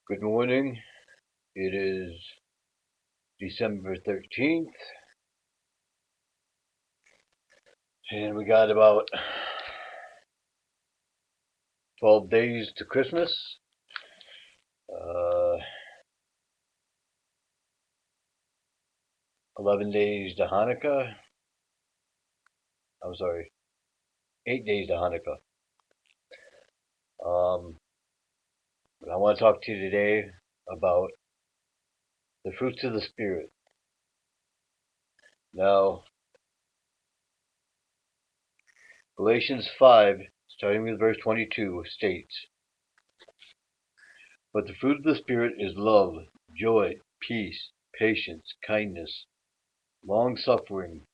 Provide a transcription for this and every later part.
Good morning. It is December 13th, and we got about 12 days to Christmas. Uh, 11 days to Hanukkah. I'm sorry, 8 days to Hanukkah. I want to talk to you today about the fruits of the Spirit. Now, Galatians 5, starting with verse 22, states, "But the fruit of the Spirit is love, joy, peace, patience, kindness, long-suffering,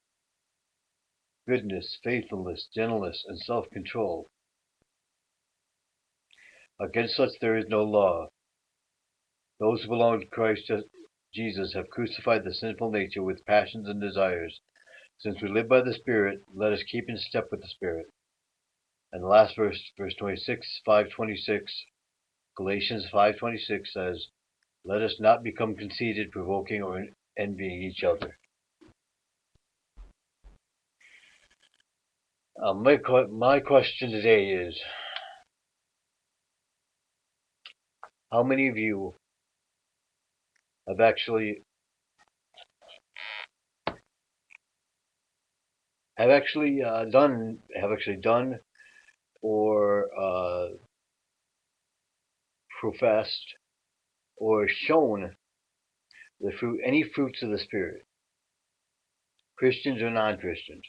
goodness, faithfulness, gentleness, and self-control. Against such there is no law. Those who belong to Christ Jesus have crucified the sinful nature with passions and desires. Since we live by the Spirit, let us keep in step with the Spirit." And the last verse, verse 26, 5:26, Galatians 5:26 says, "Let us not become conceited, provoking or envying each other." My question today is, how many of you have actually done or professed or shown any fruits of the Spirit, Christians or non-Christians?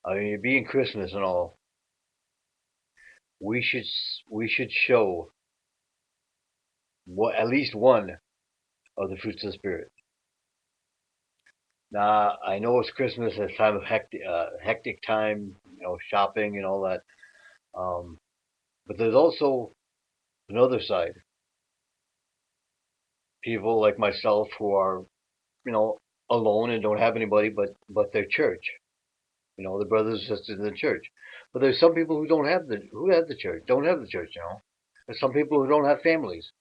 I mean, being Christmas and all, we should show at least one of the fruits of the Spirit. Now, I know it's Christmas, it's time of hectic time, shopping and all that. But there's also another side. People like myself who are, alone and don't have anybody but their church. The brothers and sisters in the church. But there's some people who have the church, don't have the church. There's some people who don't have families,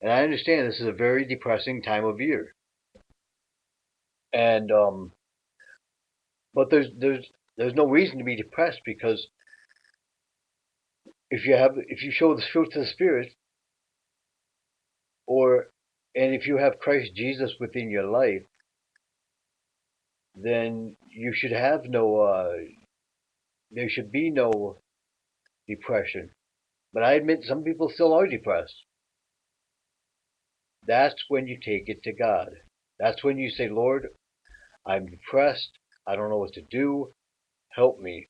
and I understand this is a very depressing time of year. And but there's no reason to be depressed, because if you show the fruits of the Spirit, and if you have Christ Jesus within your life, then you should have there should be no depression. But I admit some people still are depressed. That's when you take it to God. That's when you say, "Lord, I'm depressed. I don't know what to do. Help me."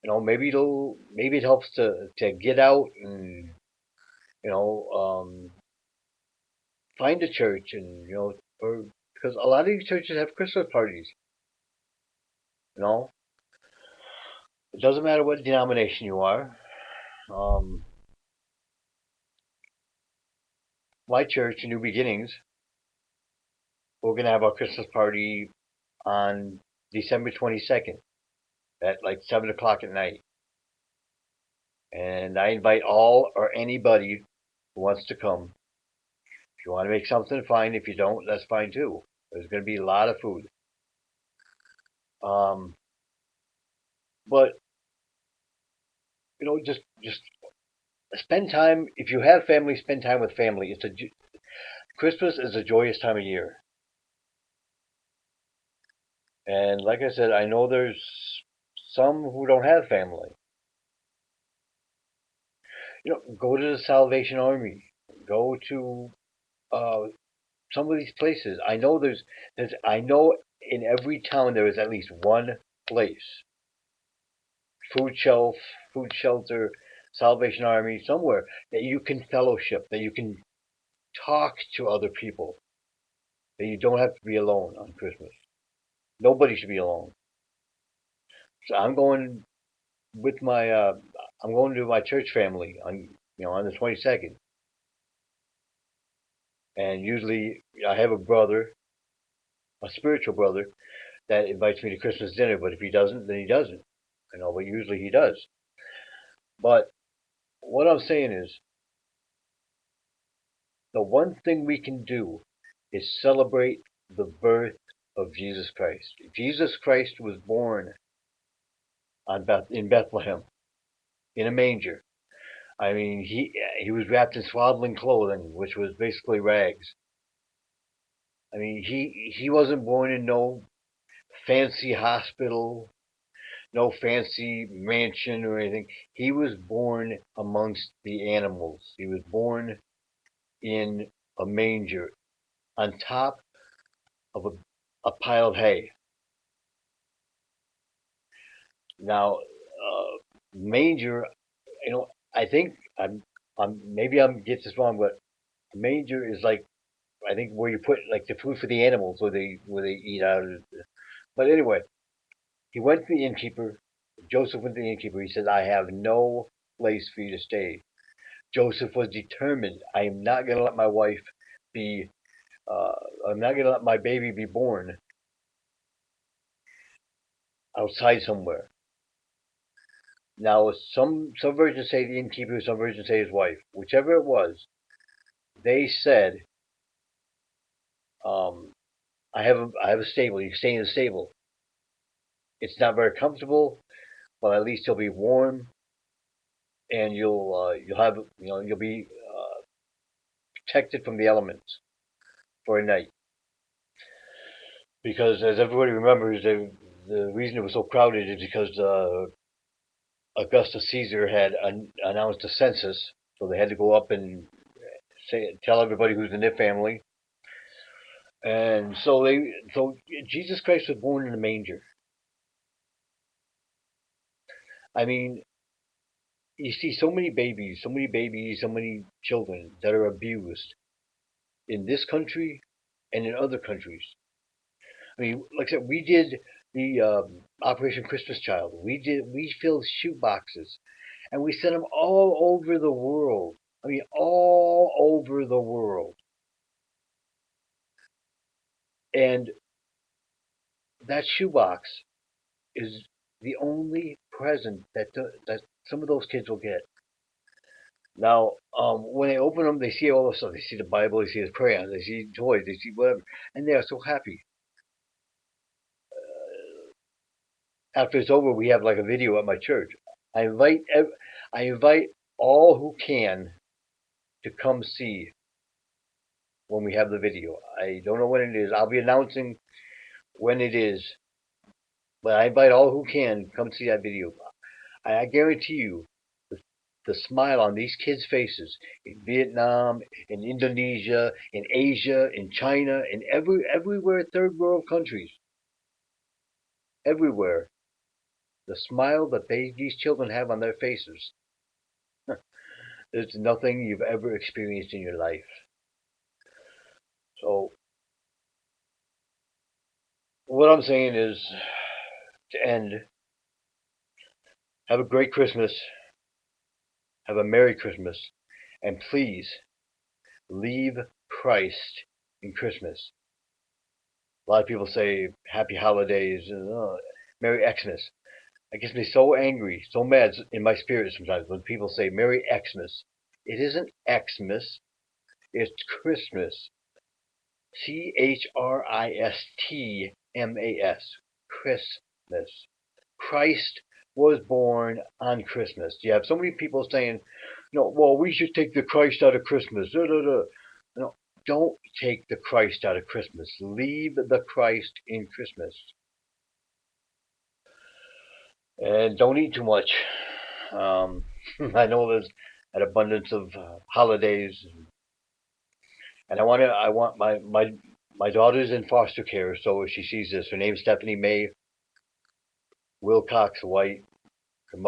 Maybe it helps to get out and you know find a church, and or because a lot of these churches have Christmas parties. It doesn't matter what denomination you are. Um, my church, New Beginnings, we're gonna have our Christmas party on December 22nd at like 7 o'clock at night. And I invite all or anybody who wants to come. If you want to make something, fine. If you don't, that's fine too. There's going to be a lot of food. But just spend time. If you have family, spend time with family. Christmas is a joyous time of year, and like I said, I know there's some who don't have family. Go to the Salvation Army. Go to uh, some of these places. I know in every town there is at least one place, food shelf, food shelter, Salvation Army, somewhere that you can fellowship, that you can talk to other people, that you don't have to be alone on Christmas. Nobody should be alone. So I'm going to my church family on the 22nd, and usually I have a brother, a spiritual brother, that invites me to Christmas dinner. But if he doesn't, then he doesn't. But usually he does. But what I'm saying is, the one thing we can do is celebrate the birth of Jesus Christ. Jesus Christ was born in Bethlehem in a manger. I mean, he was wrapped in swaddling clothing, which was basically rags. I mean, he wasn't born in no fancy hospital, no fancy mansion or anything. He was born amongst the animals. He was born in a manger on top of a pile of hay. Now, manger, I think I'm maybe I'm get this wrong, but manger is like I think where you put like the food for the animals, where they eat out of. But anyway, he went to the innkeeper. Joseph went to the innkeeper. He said, "I have no place for you to stay." Joseph was determined. I am not going to let my wife be. Uh, I'm not going to let my baby be born outside somewhere. Now, some versions say the innkeeper, some versions say his wife. Whichever it was, they said, "I have a stable. You stay in the stable. It's not very comfortable, but at least you'll be warm, and you'll be protected from the elements for a night." Because as everybody remembers, the reason it was so crowded is because Augustus Caesar had announced a census, so they had to go up and tell everybody who's in their family. And so Jesus Christ was born in a manger. I mean, you see so many babies, so many children that are abused in this country and in other countries. I mean, like I said, we did the Operation Christmas Child. We filled shoe boxes and we sent them all over the world. I mean, all over the world. And that shoebox is the only present that some of those kids will get. Now, when they open them, they see all this stuff. They see the Bible, they see the crayons, they see toys, they see whatever, and they are so happy. After it's over, we have like a video at my church. I invite I invite all who can to come see when we have the video. I don't know when it is. I'll be announcing when it is, but I invite all who can come see that video. I guarantee you, the smile on these kids' faces in Vietnam, in Indonesia, in Asia, in China, in everywhere third world countries, everywhere, the smile that these children have on their faces, it's nothing you've ever experienced in your life. So what I'm saying is, to end, have a great Christmas, have a Merry Christmas, and please leave Christ in Christmas. A lot of people say Happy Holidays and Merry Xmas. It gets me so angry, so mad in my spirit sometimes when people say Merry Xmas. It isn't Xmas, it's Christmas. Christmas. Christmas. Christ was born on Christmas. You have so many people saying, well, we should take the Christ out of Christmas. Da, da, da. No, don't take the Christ out of Christmas. Leave the Christ in Christmas. And don't eat too much. I know there's an abundance of holidays, and I want my daughter's in foster care, so if she sees this, her name's Stephanie Mae Wilcox White. Her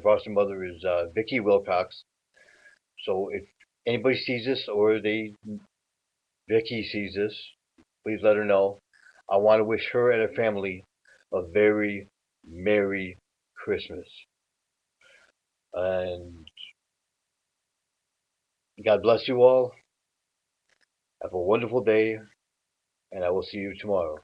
foster mother is Vicki Wilcox. So if anybody sees this or Vicki sees this, please let her know. I want to wish her and her family a very Merry Christmas. And God bless you all. Have a wonderful day, and I will see you tomorrow.